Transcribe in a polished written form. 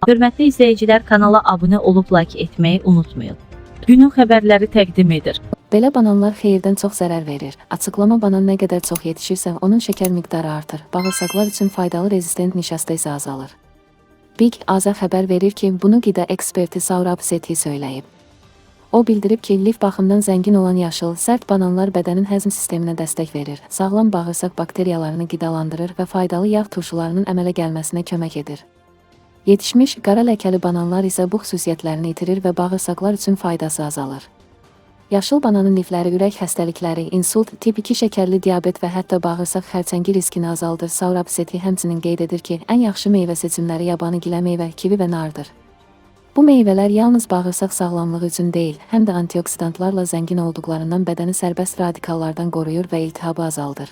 Hörmətli izləyicilər, kanala abunə olub like etməyi unutmayın. Günün xəbərləri təqdim edir. Belə bananlar xeyirdən çox zərər verir. Açıqlama: banan nə qədər çox yetişirsə, onun şəkər miqdarı artır. Bağırsaqlar üçün faydalı rezistent nişasta isə azalır. Big Aza xəbər verir ki, bunu qida eksperti Saurabh Sethi söyləyib. O bildirib ki, lif baxımdan zəngin olan yaşıl, sərt bananlar bədənin həzm sisteminə dəstək verir, sağlam bağırsaq bakteriyalarını qidalandırır və faydalı yağ turşularının əmələ gəlməsinə kömək edir. Yetişmiş, qara ləkəli bananlar isə bu xüsusiyyətlərini itirir və bağırsaqlar üçün faydası azalır. Yaşıl bananın lifləri ürək xəstəlikləri, insult, tip 2 şəkərli diabet və hətta bağırsaq xərçəngi riskini azaldır. Saurabh Sethi həmçinin qeyd edir ki, ən yaxşı meyvə seçimləri yabani gilə meyvə, kivi və nardır. Bu meyvələr yalnız bağırsaq sağlamlığı üçün deyil, həm də antioksidantlarla zəngin olduqlarından bədəni sərbəst radikallardan qoruyur və iltihabı azaldır.